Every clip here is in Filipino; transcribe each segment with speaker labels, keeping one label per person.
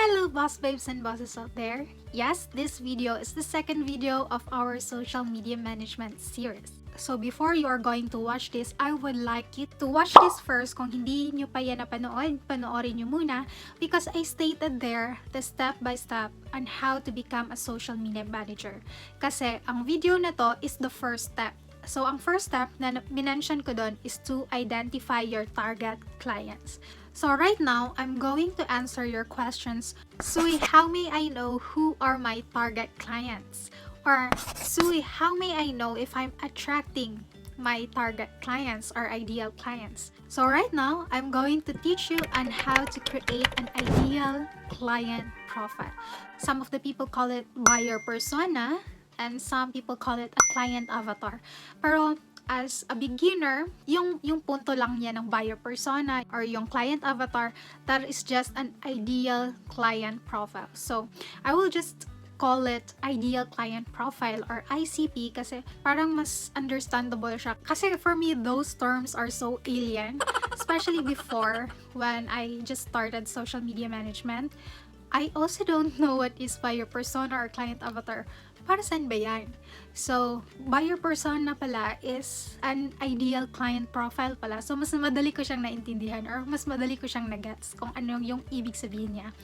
Speaker 1: Hello boss babes and bosses out there. Yes, this video is the second video of our social media management series. So before you are going to watch this, I would like you to watch this first. Kung hindi nyo pa yan napanood, panoorin nyo muna because I stated there the step by step on how to become a social media manager. Kasi ang video na to is the first step. So ang first step na minention ko doon is to identify your target clients. So right now, I'm going to answer your questions. Sui, how may I know who are my target clients? Or Sui, how may I know if I'm attracting my target clients or ideal clients? So right now, I'm going to teach you on how to create an ideal client profile. Some of the people call it buyer persona and some people call it a client avatar. Pero as a beginner, yung punto lang niya ng buyer persona or yung client avatar, that is just an ideal client profile. So, I will just call it ideal client profile or ICP kasi parang mas understandable siya. Kasi for me, those terms are so alien, especially before when I just started social media management. I also don't know what is buyer persona or client avatar. Para saan ba yan? So, buyer persona pala is an ideal client profile pala. So, mas madali ko siyang naintindihan or mas madali ko siyang nagets kung ano yung ibig sabihin niya.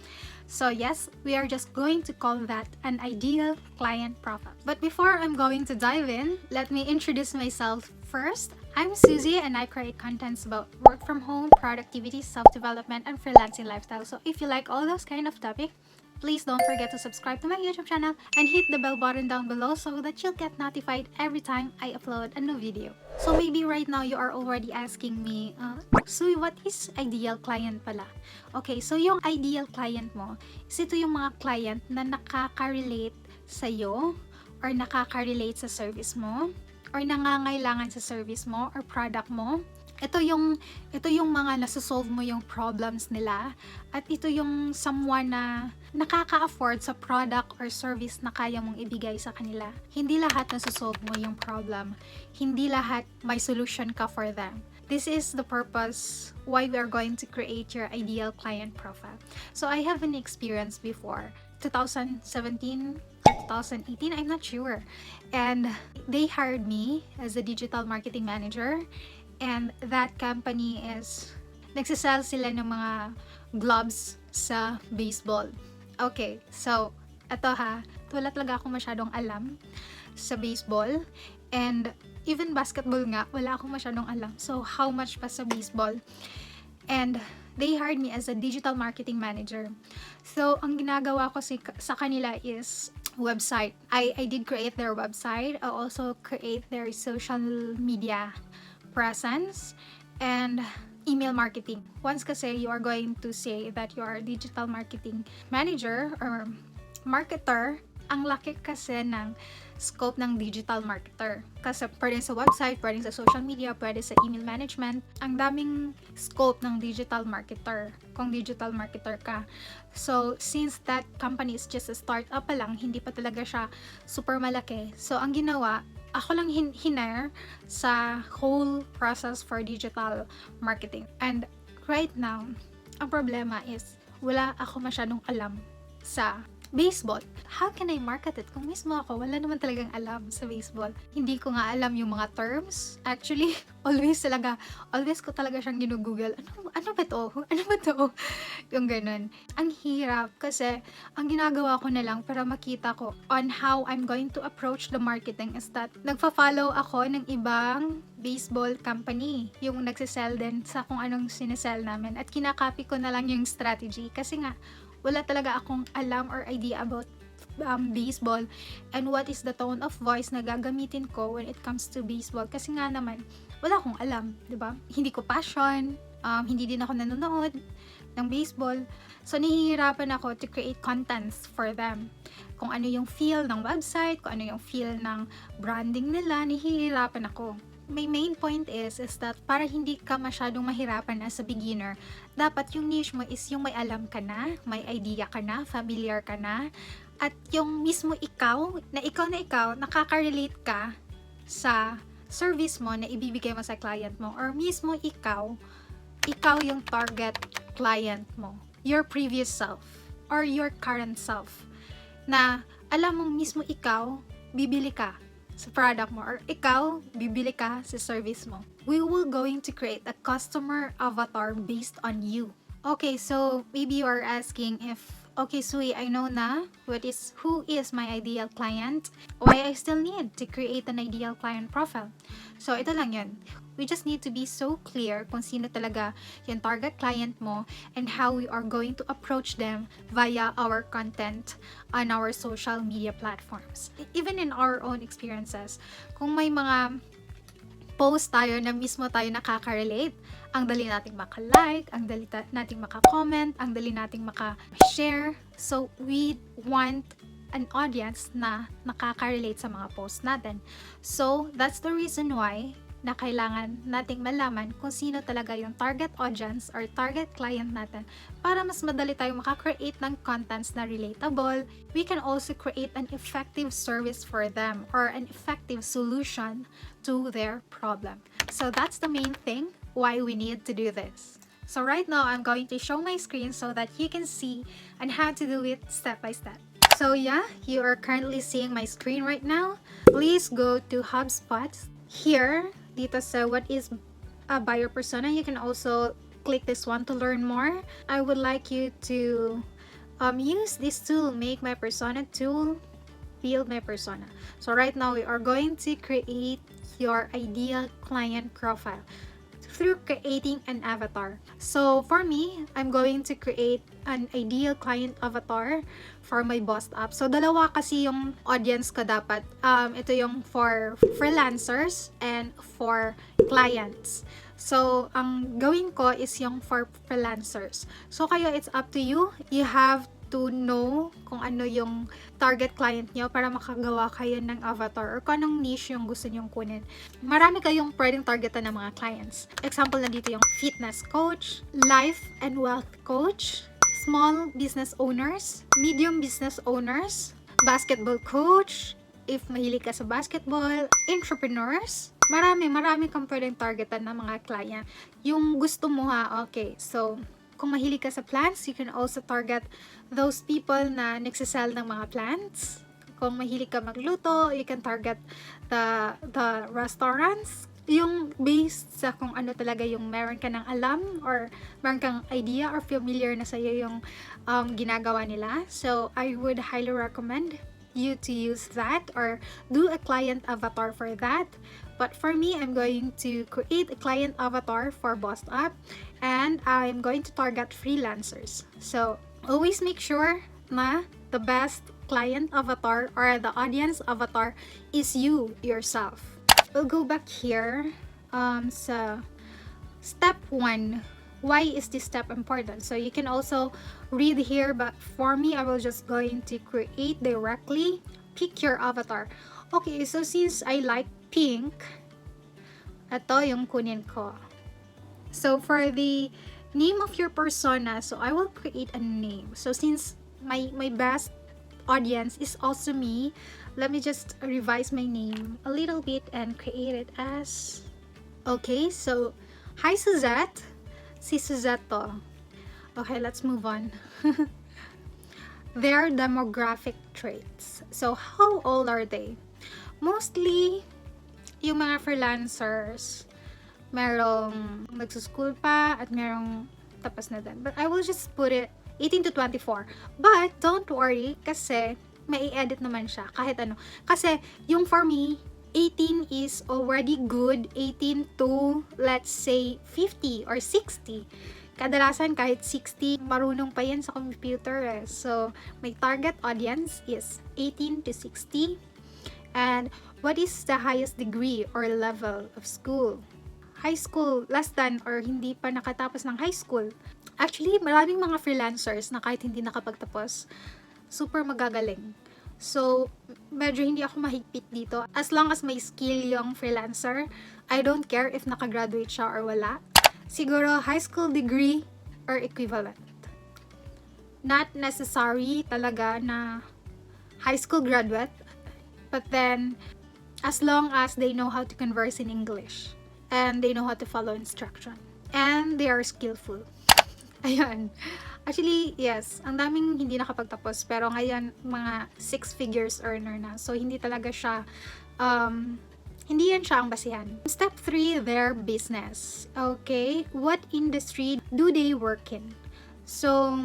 Speaker 1: So, yes, we are just going to call that an ideal client profile. But before I'm going to dive in, let me introduce myself first. I'm Susie and I create contents about work from home, productivity, self-development, and freelancing lifestyle. So, if you like all those kind of topics, please don't forget to subscribe to my YouTube channel and hit the bell button down below so that you'll get notified every time I upload a new video. So maybe right now you are already asking me, Sui, what is ideal client pala? Okay, so yung ideal client mo, is ito yung mga client na nakaka-relate sa'yo or nakaka-relate sa service mo or nangangailangan sa service mo or product mo. Ito yung mga nasusolve mo yung problems nila at ito yung someone na nakaka-afford sa product or service na kaya mong ibigay sa kanila. Hindi lahat nasusolve mo yung problem. Hindi lahat may solution ka for them. This is the purpose why we are going to create your ideal client profile. So I have an experience before, 2017 or 2018, I'm not sure. And they hired me as a digital marketing manager. And that company is, nagsasell sila ng mga gloves sa baseball. Okay, so, eto wala talaga akong masyadong alam sa baseball. And even basketball nga, wala akong masyadong alam. So, how much pa sa baseball? And they hired me as a digital marketing manager. So, ang ginagawa ko sa kanila is website. I did create their website. I also create their social media presence and email marketing. Once kasi you are going to say that you are a digital marketing manager or marketer, ang laki kasi ng scope ng digital marketer. Kasi pwede sa website, pwede sa social media, pwede sa email management. Ang daming scope ng digital marketer kung digital marketer ka. So, since that company is just a startup pa lang, hindi pa talaga siya super malaki. So, ang ginawa, ako lang hinire sa whole process for digital marketing. And right now, ang problema is wala ako masyadong alam sa baseball. How can I market it? Kung mismo ako, wala naman talagang alam sa baseball. Hindi ko nga alam yung mga terms. Actually, always ko talaga siyang ginugoogle. Ano ba to? Ano ba to? Yung ganun. Ang hirap kasi ang ginagawa ko na lang para makita ko on how I'm going to approach the marketing is that nagfa-follow ako ng ibang baseball company. Yung nagsisell din sa kung anong sinesell namin. At kinakopy ko na lang yung strategy kasi nga, wala talaga akong alam or idea about baseball and what is the tone of voice na gagamitin ko when it comes to baseball. Kasi nga naman, wala akong alam, di ba? Hindi ko passion, hindi din ako nanonood ng baseball. So, nahihirapan ako to create contents for them. Kung ano yung feel ng website, kung ano yung feel ng branding nila, nahihirapan ako. My main point is that para hindi ka masyadong mahirapan as a beginner, dapat yung niche mo is yung may alam ka na, may idea ka na, familiar ka na, at yung mismo ikaw, nakaka-relate ka sa service mo na ibibigay mo sa client mo, or mismo ikaw yung target client mo, your previous self. or your current self na alam mong mismo ikaw, bibili ka sa product mo or ikaw, bibili ka sa service mo. We will going to create a customer avatar based on you. Okay, so maybe you are asking if, okay, Sui, I know na who is my ideal client, why I still need to create an ideal client profile. So ito lang yun. We just need to be so clear kung sino talaga yung target client mo and how we are going to approach them via our content on our social media platforms. Even in our own experiences, kung may mga post tayo na mismo tayo nakaka-relate, ang dali nating maka-like, ang dali nating maka-comment, ang dali nating maka-share. So, we want an audience na nakaka-relate sa mga post natin. So, that's the reason why na kailangan nating malaman kung sino talaga yung target audience or target client natin para mas madali tayong makakreate ng contents na relatable. We can also create an effective service for them or an effective solution to their problem. So that's the main thing why we need to do this. So right now, I'm going to show my screen so that you can see and how to do it step by step. So yeah, you are currently seeing my screen right now. Please go to HubSpot. Here, dito sa what is a buyer persona, you can also click this one to learn more. I would like you to use this tool, Make My Persona tool, build my persona. So right now, we are going to create your ideal client profile through creating an avatar. So for me, I'm going to create an ideal client avatar for my BossedUp. So dalawa kasi yung audience ko dapat. Ito yung for freelancers and for clients. So ang gawin ko is yung for freelancers. So kayo, it's up to you. You have to know kung ano yung target client nyo para makagawa kayo ng avatar or kung anong niche yung gusto nyong kunin. Marami kayong pwedeng targetan ng mga clients. Example na dito yung fitness coach, life and wealth coach, small business owners, medium business owners, basketball coach, if mahilig ka sa basketball, entrepreneurs. Marami kang pwedeng targetan ng mga client. Yung gusto mo ha, okay. So, kung mahilig ka sa plants, you can also target those people na nagsasell ng mga plants. Kung mahilig ka magluto, you can target the restaurants. Yung based sa kung ano talaga yung meron ka ng alam or meron kang idea or familiar na sa'yo yung ginagawa nila. So, I would highly recommend you to use that or do a client avatar for that. But for me, I'm going to create a client avatar for BossedUp and I'm going to target freelancers. So, always make sure na the best client avatar or the audience avatar is you yourself. We'll go back here sa step 1. Why is this step important? So you can also read here, but for me, I will just going to create directly. Pick your avatar. Okay, so since I like pink, ito yung kunin ko. So for the name of your persona, so I will create a name. So since my best audience is also me, let me just revise my name a little bit and create it as, okay, so hi Suzette. Si Suzette to. Okay, let's move on. Their demographic traits. So, how old are they? Mostly, yung mga freelancers, merong nagsuschool pa at merong tapos na din. But I will just put it 18 to 24. But, don't worry, kasi may i-edit naman siya, kahit ano. Kasi, yung for me, 18 is already good. 18 to, let's say, 50 or 60. Kadalasan kahit 60, marunong pa yan sa computer eh. So, my target audience is 18 to 60. And what is the highest degree or level of school? High school, less than or hindi pa nakatapos ng high school. Actually, maraming mga freelancers na kahit hindi nakapagtapos, super magagaling. So, medyo hindi ako mahigpit dito. As long as may skill yung freelancer, I don't care if nakagraduate siya or wala. Siguro, high school degree or equivalent. Not necessary talaga na high school graduate, but then, as long as they know how to converse in English, and they know how to follow instruction, and they are skillful. Ayan. Actually, yes, ang daming hindi nakapagtapos, pero ngayon, mga 6 figures earner na. So, hindi talaga siya, hindi yan siya ang basihan. Step 3, their business. Okay, what industry do they work in? So,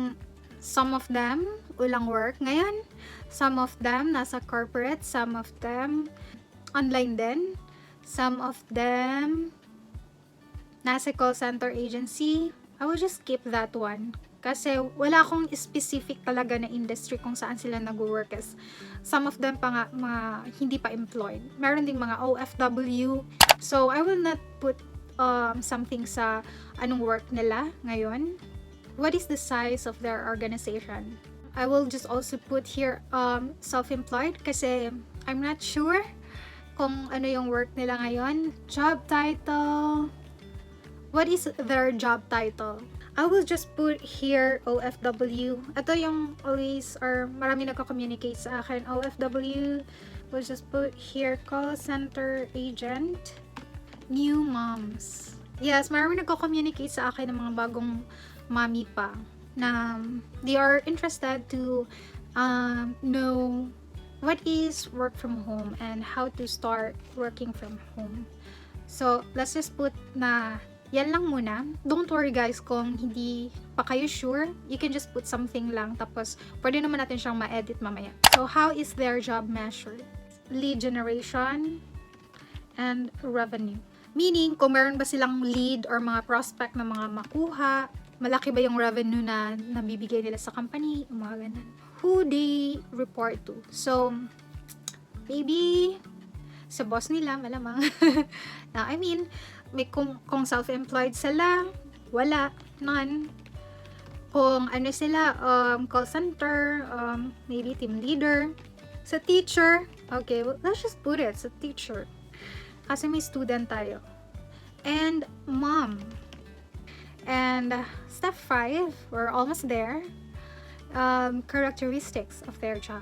Speaker 1: some of them, ulang work ngayon. Some of them, nasa corporate. Some of them, online din. Some of them, nasa call center agency. I will just skip that one. Kasi wala akong specific talaga na industry kung saan sila nag-work. Some of them pa nga, hindi pa employed. Meron ding mga OFW. So, I will not put something sa anong work nila ngayon. What is the size of their organization? I will just also put here self-employed kasi I'm not sure kung ano yung work nila ngayon. Job title. What is their job title? I will just put here OFW. Ito yung always or marami nagko-communicate sa akin. OFW. We'll just put here call center agent. New moms. Yes, marami nagko-communicate sa akin ng mga bagong mommy pa na they are interested to know what is work from home and how to start working from home. So, let's just put na yan lang muna. Don't worry guys kung hindi pa kayo sure. You can just put something lang tapos pwede naman natin siyang ma-edit mamaya. So, how is their job measured? Lead generation and revenue. Meaning, kung meron ba silang lead or mga prospect na mga makuha, malaki ba yung revenue na nabibigay nila sa company, mga ganun. Who they report to. So, maybe sa boss nila, malamang. Now, I mean, may kung self-employed sila, wala, none. Kung ano sila, call center, maybe team leader. Sa teacher, okay, well, let's just put it sa teacher. Kasi may student tayo. And mom. And step 5, we're almost there. Characteristics of their job.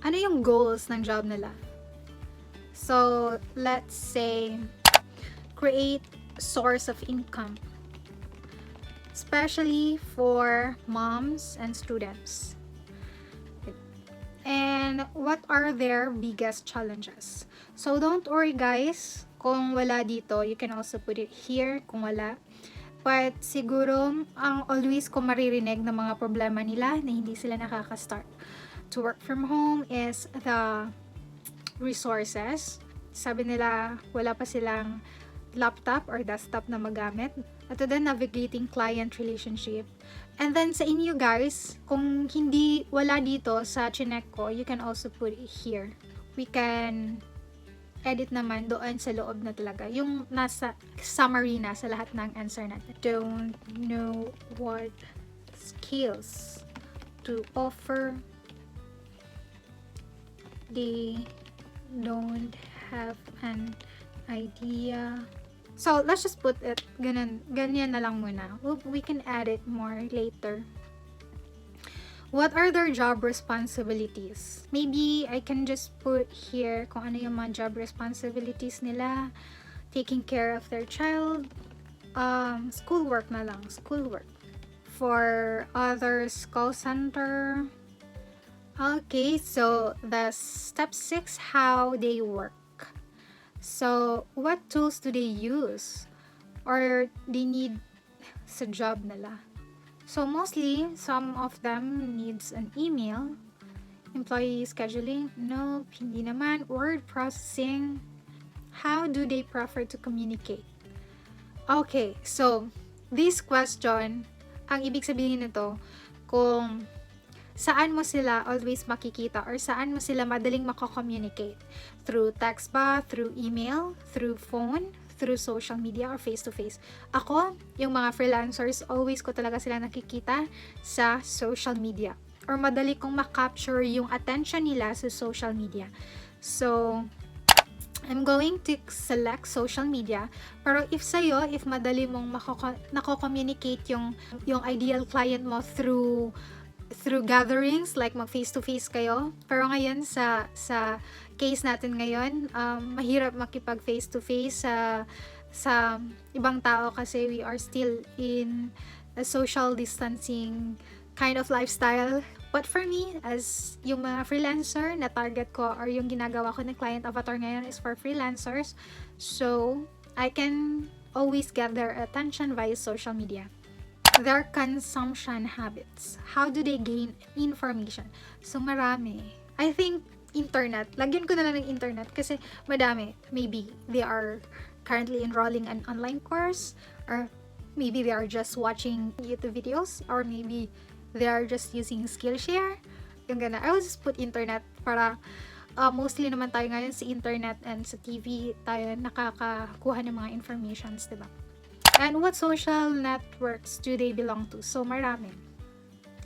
Speaker 1: Ano yung goals ng job nila? So, let's say, create source of income. Especially for moms and students. And what are their biggest challenges? So, don't worry guys. Kung wala dito, you can also put it here kung wala. But siguro, ang always ko maririnig ng mga problema nila na hindi sila nakaka-start to work from home is the resources. Sabi nila, wala pa silang laptop or desktop na magamit. At then, navigating client relationship. And then, sa inyo guys, kung hindi wala dito sa chinek ko, you can also put it here. We can edit naman doon sa loob na talaga. Yung nasa summary na sa lahat ng answer natin. Don't know what skills to offer. They don't have an idea. So, let's just put it ganyan na lang muna. We can add it more later. What are their job responsibilities? Maybe I can just put here kung ano yung mga job responsibilities nila. Taking care of their child. Schoolwork na lang. Schoolwork. For others, call center. Okay, so the step 6, how they work. So, what tools do they use? Or they need sa job nila? So, mostly, some of them needs an email. Employee scheduling? Nope, hindi naman. Word processing? How do they prefer to communicate? Okay, so, this question, ang ibig sabihin nito, kung saan mo sila always makikita or saan mo sila madaling mako-communicate. Through text ba, through email, through phone, through social media or face-to-face. Ako, yung mga freelancers, always ko talaga sila nakikita sa social media. Or madali kong makapture yung attention nila sa social media. So, I'm going to select social media. Pero if sa'yo, if madali mong nako-communicate yung ideal client mo through gatherings, like mag face-to-face kayo. Pero ngayon, sa case natin ngayon, mahirap makipag face-to-face sa ibang tao kasi we are still in a social distancing kind of lifestyle. But for me, as yung mga freelancer na target ko or yung ginagawa ko na client avatar ngayon is for freelancers. So, I can always get their attention via social media. Their consumption habits. How do they gain information? So, marami. I think internet. Lagyan ko na lang ng internet kasi madami. Maybe they are currently enrolling an online course, or maybe they are just watching YouTube videos, or maybe they are just using Skillshare. Yung gana. I will just put internet para mostly naman tayo ngayon sa internet and sa TV tayo nakakakuha ng mga informations, diba? And what social networks do they belong to? So, marami.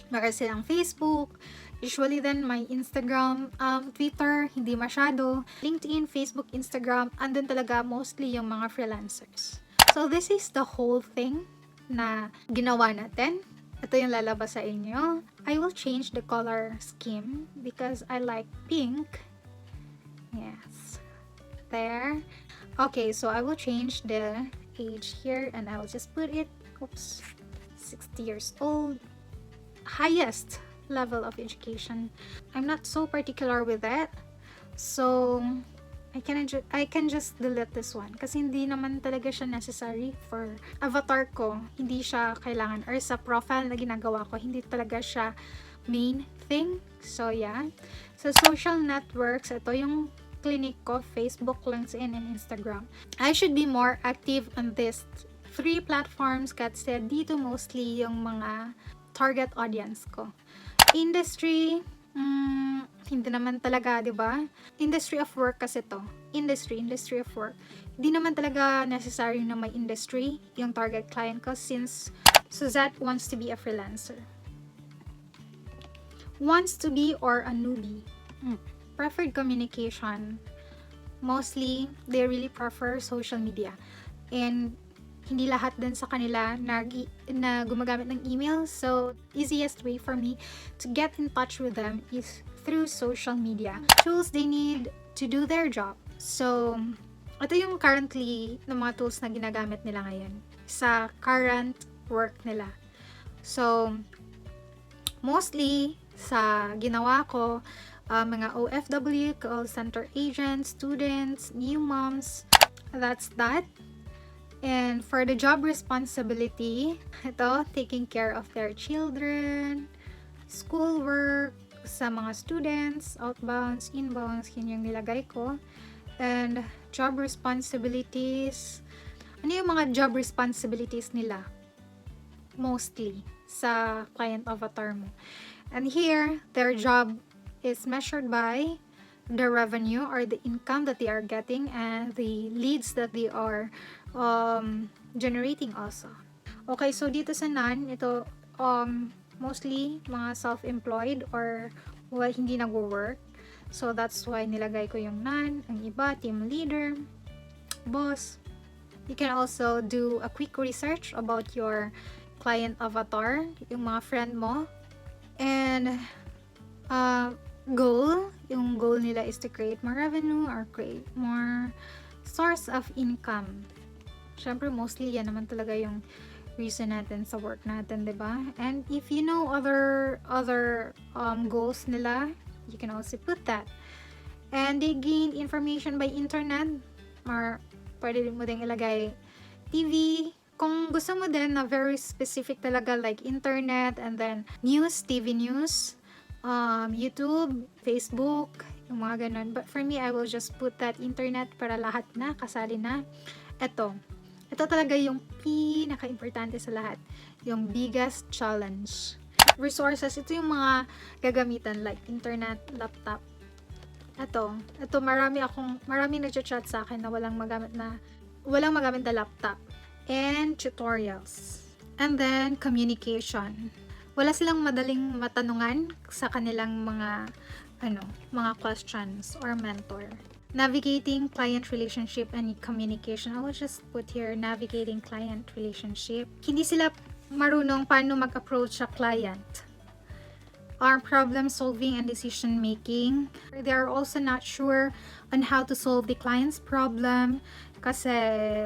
Speaker 1: Meron silang Facebook, usually then my Instagram, Twitter, hindi masyado. LinkedIn, Facebook, Instagram, andun talaga mostly yung mga freelancers. So, this is the whole thing na ginawa natin. Ito yung lalabas sa inyo. I will change the color scheme because I like pink. Yes. There. Okay, so I will change the age here and I will just put it, 60 years old. Highest level of education. I'm not so particular with that. So, I can just delete this one kasi hindi naman talaga siya necessary for avatar ko. Hindi siya kailangan, or sa profile na ginagawa ko, hindi talaga siya main thing. So yeah. So social networks, ito yung clinic ko, Facebook, LinkedIn, and Instagram. I should be more active on these 3 platforms kasi dito mostly yung mga target audience ko. Industry, hindi naman talaga, di ba? Industry of work kasi to. Industry of work. Hindi naman talaga necessary na may industry yung target client ko since Suzette wants to be a freelancer. Wants to be or a newbie. Preferred communication. Mostly, they really prefer social media. And hindi lahat din sa kanila na gumagamit ng email. So, easiest way for me to get in touch with them is through social media. Tools they need to do their job. So, ito yung currently ng mga tools na ginagamit nila ngayon sa current work nila. So, mostly sa ginawa ko, mga OFW, call center agents, students, new moms, that's that. And for the job responsibility, ito, taking care of their children, schoolwork, sa mga students, outbounds, inbounds, yun yung nilagay ko. And job responsibilities, ano yung mga job responsibilities nila? Mostly, sa client avatar mo. And here, their job is measured by the revenue or the income that they are getting and the leads that they are generating also. Okay, so dito sa non, ito mostly mga self-employed or hindi nagwo-work. So that's why nilagay ko yung non. Ang iba, team leader, boss. You can also do a quick research about your client avatar, yung mga friend mo. And goal, yung goal nila is to create more revenue or create more source of income. Syempre, mostly yan naman talaga yung reason natin sa work natin, diba? And if you know other goals nila, you can also put that. And they gain information by internet, or pwede mo din ilagay TV. Kung gusto mo din na very specific talaga, like internet, and then news, TV news, YouTube, Facebook, yung mga ganun. But for me, I will just put that internet para lahat na, kasali na. Ito talaga yung pinaka-importante sa lahat. Yung biggest challenge. Resources, ito yung mga gagamitan like internet, laptop. Ito marami nagchat sa akin na walang magamit na laptop. And tutorials. And then communication. Wala silang madaling matanungan sa kanilang mga questions or mentor. Navigating client relationship and communication. I will just put here, navigating client relationship. Hindi sila marunong paano mag-approach sa client. Or problem solving and decision making. They are also not sure on how to solve the client's problem kasi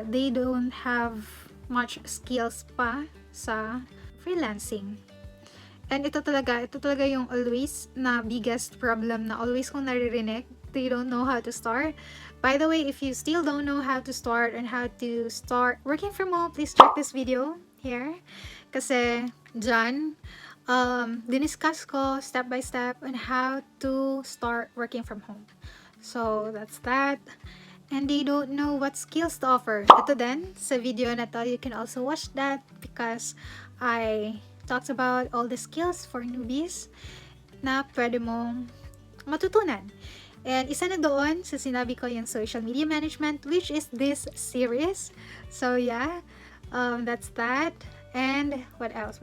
Speaker 1: they don't have much skills pa sa freelancing. And ito talaga yung always na biggest problem na always kong naririnig. They don't know how to start. By the way, if you still don't know how to start and how to start working from home, please check this video here. Kasi dyan, diniscuss ko step by step on how to start working from home. So that's that. And they don't know what skills to offer. Ito din, sa video na to, you can also watch that because I talked about all the skills for newbies na pwede mong matutunan. And isa na doon sa sinabi ko yung social media management, which is this series. So yeah, that's that. And what else?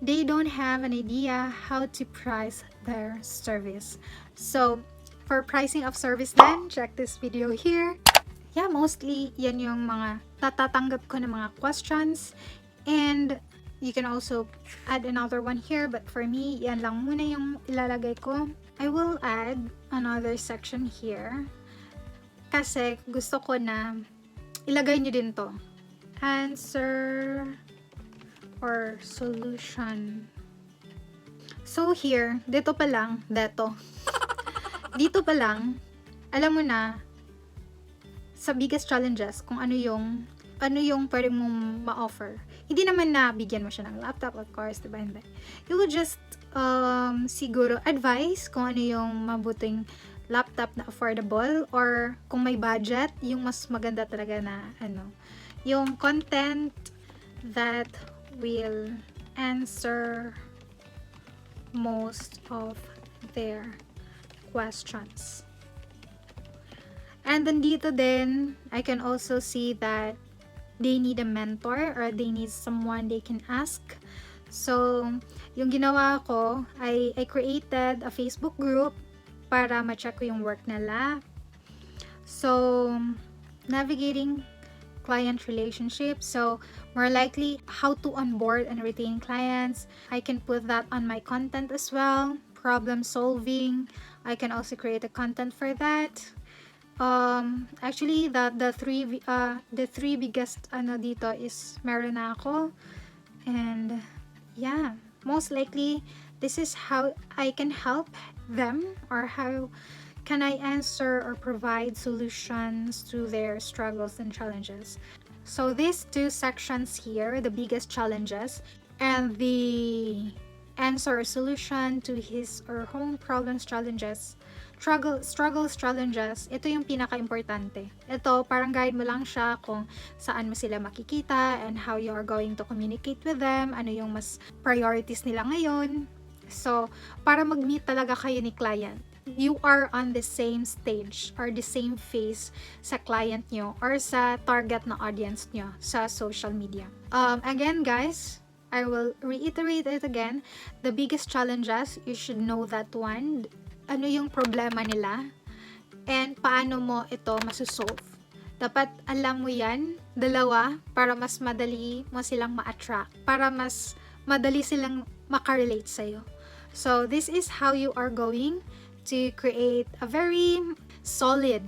Speaker 1: They don't have an idea how to price their service. So for pricing of service then, check this video here. Yeah, mostly yan yung mga tatatanggap ko ng mga questions. And you can also add another one here, but for me, yan lang muna yung ilalagay ko. I will add another section here kasi gusto ko na ilagay nyo din to. Answer or solution. So here, dito pa lang, dito pa lang, alam mo na sa biggest challenges kung ano yung pwede mong ma-offer. Hindi naman na bigyan mo siya ng laptop, of course, diba? Hindi. You would just siguro advise kung ano yung mabuting laptop na affordable, or kung may budget, yung mas maganda talaga na yung content that will answer most of their questions. And then dito din, I can also see that they need a mentor or they need someone they can ask. So, yung ginawa ko, I created a Facebook group para ma-check ko yung work nila. So, navigating client relationship. So, more likely, how to onboard and retain clients. I can put that on my content as well. Problem solving. I can also create a content for that. Actually, the three biggest dito is meron na ako. And yeah, most likely this is how I can help them, or how can I answer or provide solutions to their struggles and challenges. So these two sections here, the biggest challenges and the answer or solution to his or her problems, challenges, struggles, challenges, ito yung pinaka-importante. Ito, parang guide mo lang siya kung saan mo sila makikita and how you are going to communicate with them, ano yung mas priorities nila ngayon. So, para mag-meet talaga kayo ni client, you are on the same stage or the same phase sa client nyo or sa target na audience nyo sa social media. Again, guys, I will reiterate it again. The biggest challenges, you should know that one. Ano yung problema nila and paano mo ito masusolve. Dapat alam mo yan, dalawa, para mas madali mo silang ma-attract, para mas madali silang makarelate sa'yo. So, this is how you are going to create a very solid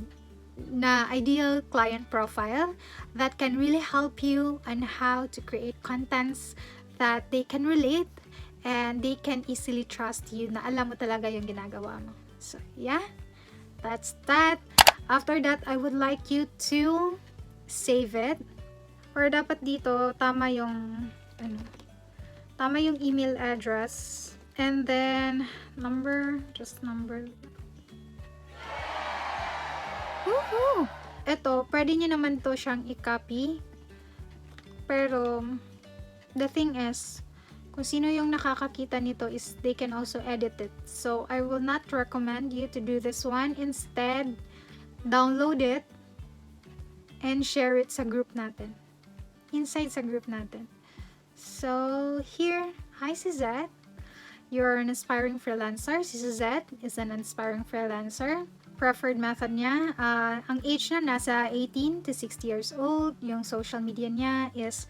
Speaker 1: na ideal client profile that can really help you on how to create contents that they can relate and they can easily trust you na alam mo talaga yung ginagawa mo. So, yeah. That's that. After that, I would like you to save it. Or dapat dito, tama yung email address. And then, number. Woohoo! Ito, pwede nyo naman to siyang i-copy. Pero, the thing is, kung sino yung nakakakita nito is they can also edit it. So, I will not recommend you to do this one. Instead, download it and share it sa group natin. Inside sa group natin. So, here, hi si Z. You're an aspiring freelancer. Si Z is an aspiring freelancer. Preferred method niya, ang age niya nasa 18 to 60 years old. Yung social media niya is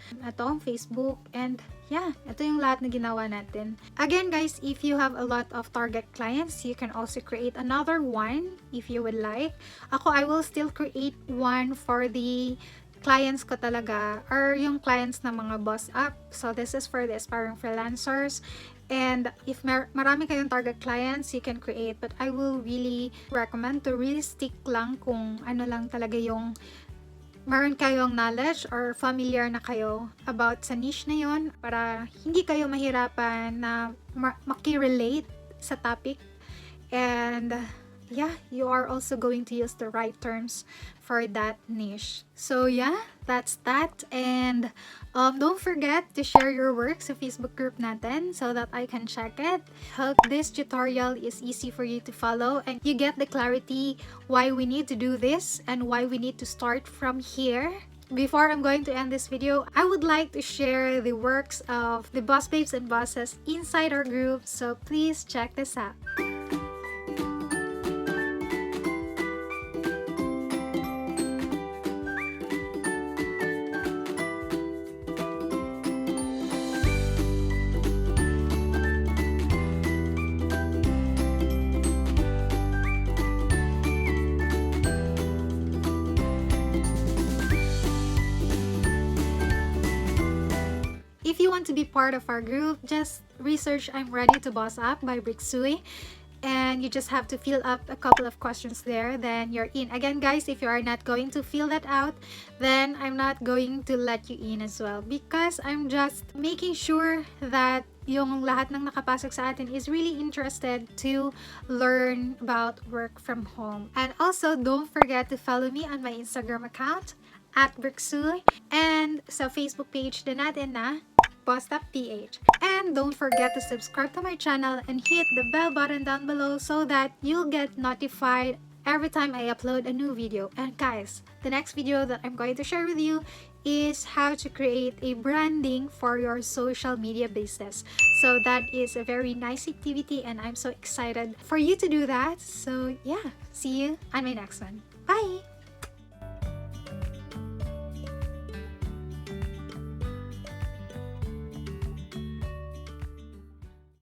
Speaker 1: Facebook, and yeah, ito yung lahat na ginawa natin. Again guys, if you have a lot of target clients, you can also create another one if you would like. I will still create one for the clients ko talaga are yung clients ng mga boss up. So this is for the aspiring freelancers. And if marami kayong target clients, you can create. But I will really recommend to really stick lang kung ano lang talaga yung meron kayong knowledge or familiar na kayo about sa niche na yon, para hindi kayo mahirapan na makirelate sa topic. And yeah, you are also going to use the right terms for that niche. So yeah, that's that. And don't forget to share your work sa Facebook group natin so that I can check it. Hope this tutorial is easy for you to follow and you get the clarity why we need to do this and why we need to start from here. Before I'm going to end this video, I would like to share the works of the boss babes and bosses inside our group, so please check this out. If you want to be part of our group, just research I'm Ready to Boss Up by 𝐵𝐸𝐶, and you just have to fill up a couple of questions there, then you're in. Again guys, if you are not going to fill that out, then I'm not going to let you in as well, because I'm just making sure that yung lahat ng nakapasok sa atin is really interested to learn about work from home. And also, don't forget to follow me on my Instagram account @𝐵𝐸𝐶, and sa Facebook page din natin na BossedUp PH. And don't forget to subscribe to my channel and hit the bell button down below so that you'll get notified every time I upload a new video. And guys, the next video that I'm going to share with you is how to create a branding for your social media business. So that is a very nice activity and I'm so excited for you to do that. So yeah, see you on my next one. Bye!